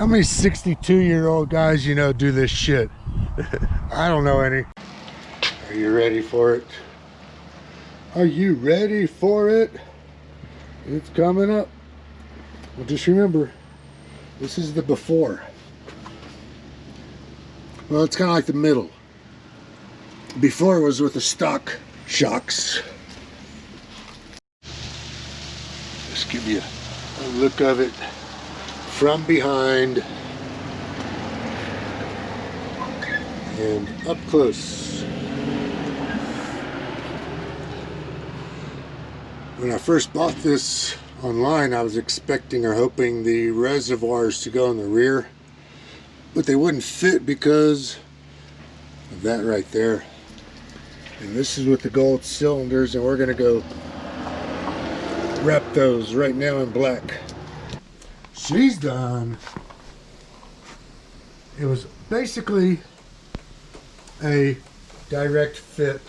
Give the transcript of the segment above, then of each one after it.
How many 62-year-old guys you know do this shit? I don't know any. Are you ready for it? Are you ready for it? It's coming up. Well, just remember, this is the before. Well, it's kind of like the middle. Before it was with the stock shocks. Just give you a look of it from behind and up close. When I first bought this online, I was expecting or hoping the reservoirs to go in the rear, but they wouldn't fit because of that right there. And this is with the gold cylinders, and we're gonna go wrap those right now in black. She's done. It was basically a direct fit,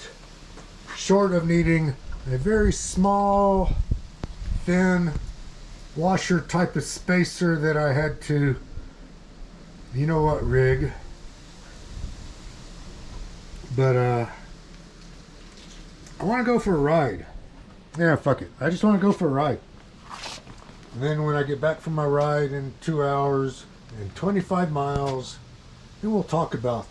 short of needing a very small, thin washer type of spacer that I had to, you know what, rig. But I want to go for a ride. Yeah, fuck it. I just want to go for a ride. And then when I get back from my ride in 2 hours and 25 miles, then we'll talk about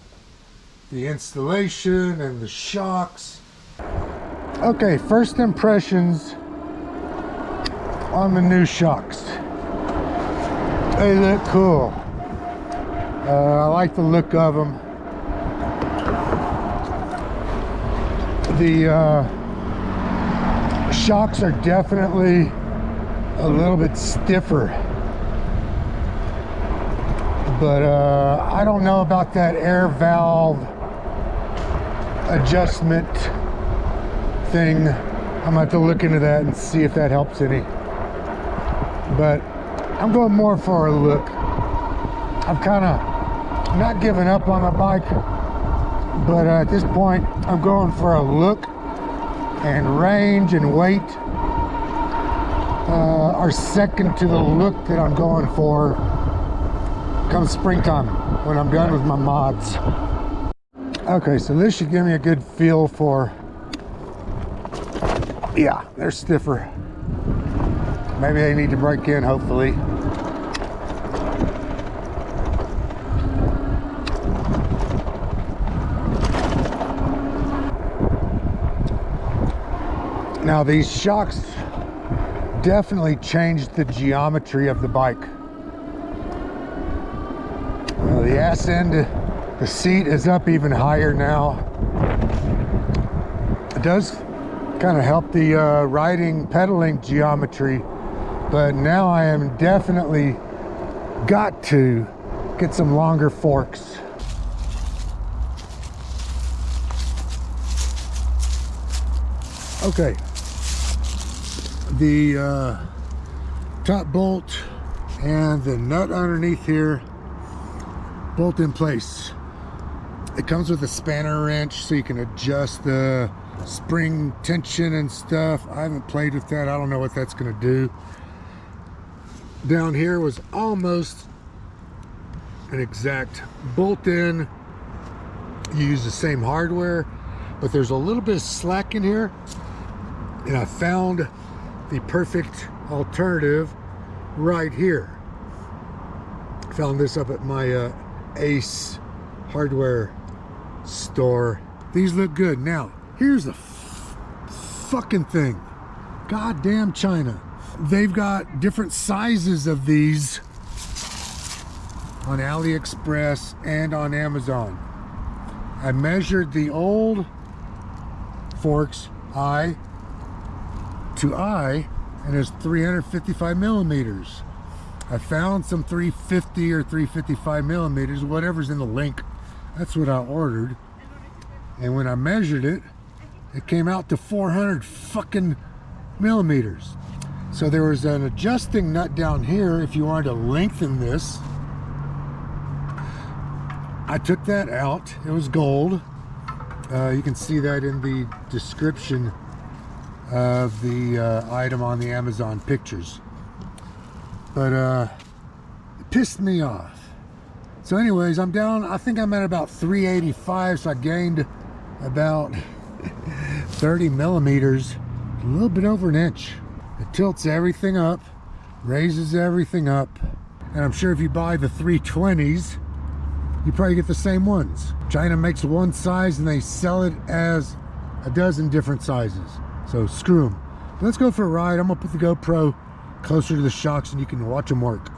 the installation and the shocks. Okay, first impressions on the new shocks. They look cool. I like the look of them. The shocks are definitely a little bit stiffer, but I don't know about that air valve adjustment thing. I'm gonna have to look into that and see if that helps any, but I'm going more for a look. I've kind of not given up on the bike, but at this point I'm going for a look, and range and weight are second to the look that I'm going for come springtime when I'm done with my mods. Okay, so this should give me a good feel for, yeah, they're stiffer. Maybe they need to break in, hopefully. Now these shocks definitely changed the geometry of the bike. The ass end, the seat is up even higher now. It does kind of help the riding, pedaling geometry, but now I am definitely got to get some longer forks. Okay, the top bolt and the nut underneath here bolt in place. It comes with a spanner wrench so you can adjust the spring tension and stuff. I haven't played with that. I don't know what that's going to do. Down here was almost an exact bolt in. You use the same hardware, but there's a little bit of slack in here, and I found the perfect alternative right here. Found this up at my Ace hardware store. These look good. Now here's the fucking thing. Goddamn China. They've got different sizes of these on AliExpress and on Amazon. I measured the old forks eye to eye, and it's 355 millimeters. I found some 350 or 355 millimeters, whatever's in the link. That's what I ordered. And when I measured it, it came out to 400 fucking millimeters. So there was an adjusting nut down here if you wanted to lengthen this. I took that out. It was gold. You can see that in the description of the item on the Amazon pictures. But pissed me off. So anyways, I'm down, I think I'm at about 385, so I gained about 30 millimeters, a little bit over an inch. It tilts everything up, raises everything up, and I'm sure if you buy the 320s, you probably get the same ones. China makes one size and they sell it as a dozen different sizes. So screw them. But let's go for a ride. I'm gonna put the GoPro closer to the shocks and you can watch them work.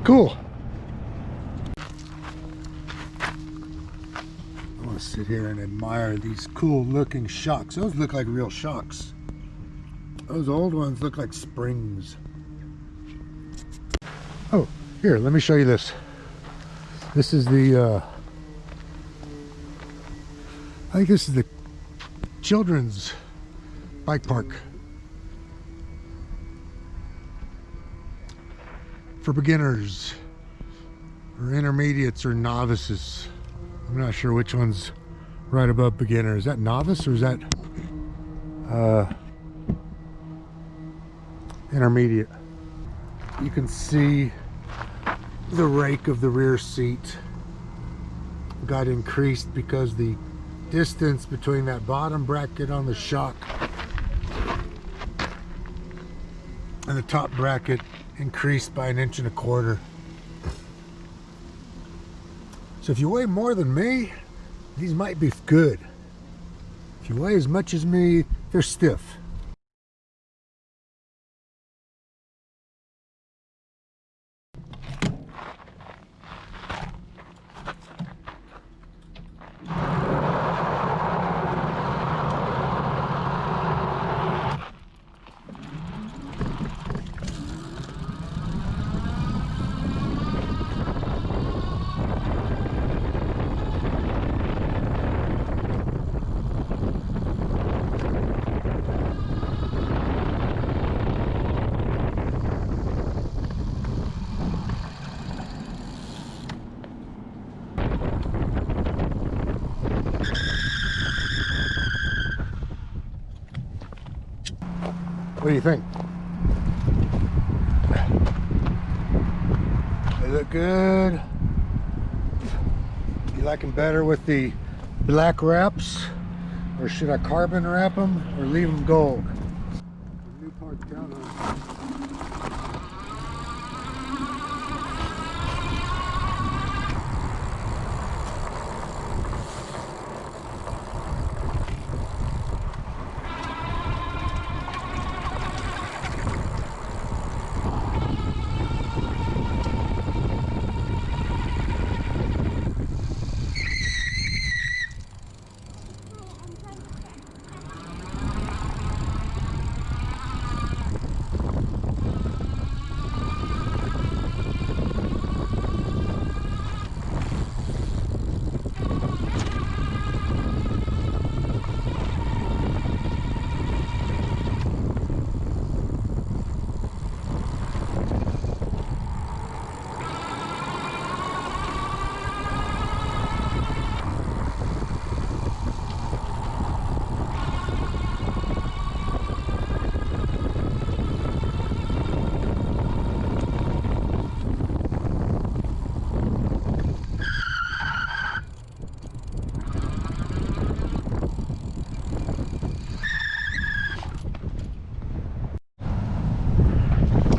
Cool. I want to sit here and admire these cool looking shocks. Those look like real shocks. Those old ones look like springs. Oh, here, let me show you this. This is the, I think this is the children's bike park. For beginners, or intermediates, or novices. I'm not sure which one's right above beginner. Is that novice or is that intermediate? You can see the rake of the rear seat got increased because the distance between that bottom bracket on the shock and the top bracket increased by 1.25 inches. So if you weigh more than me, these might be good. If you weigh as much as me, they're stiff. What do you think? They look good. You like them better with the black wraps, or should I carbon wrap them or leave them gold? New Park Townhouse.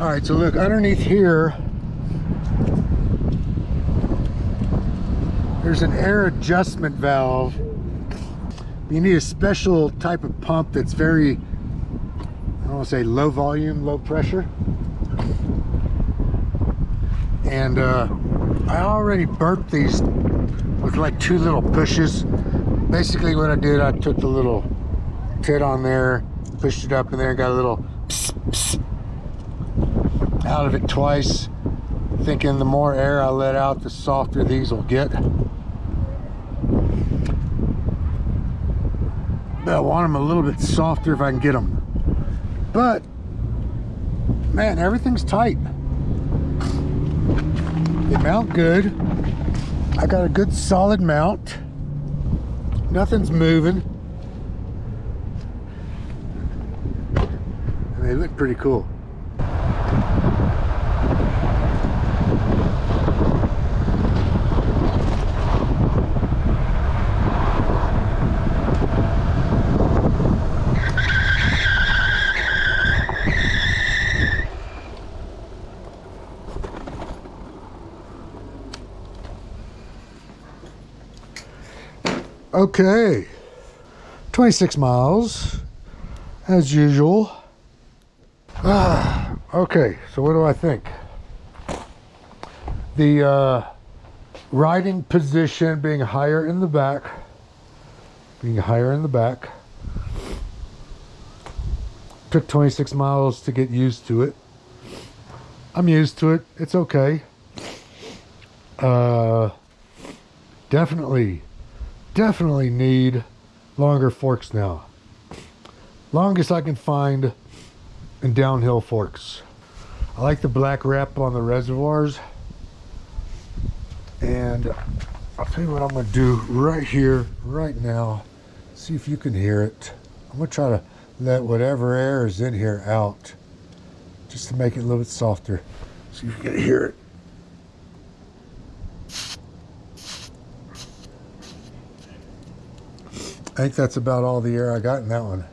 All right, so look, underneath here, there's an air adjustment valve. You need a special type of pump that's very, I don't want to say low volume, low pressure. And I already burnt these with like 2 little pushes. Basically what I did, I took the little tit on there, pushed it up in there, got a little pss, pss out of it twice, thinking the more air I let out, the softer these will get. But I want them a little bit softer if I can get them. But man, everything's tight. They mount good. I got a good solid mount. Nothing's moving. And they look pretty cool. Okay, 26 miles as usual. Okay, so what do I think? The riding position being higher in the back, took 26 miles to get used to it. I'm used to it, it's okay. Definitely need longer forks now. Longest I can find in downhill forks. I like the black wrap on the reservoirs. And I'll tell you what I'm gonna do right here, right now. See if you can hear it. I'm gonna try to let whatever air is in here out, just to make it a little bit softer. See if you can hear it. I think that's about all the air I got in that one.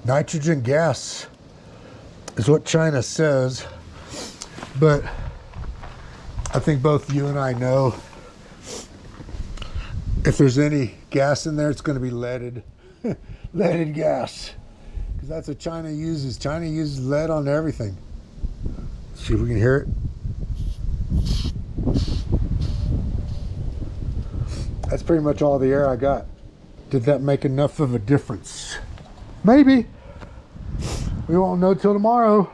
Nitrogen gas is what China says, but I think both you and I know if there's any gas in there, it's going to be leaded. Leaded gas, because that's what China uses. China uses lead on everything. Let's see if we can hear it. That's pretty much all the air I got. Did that make enough of a difference? Maybe. We won't know till tomorrow.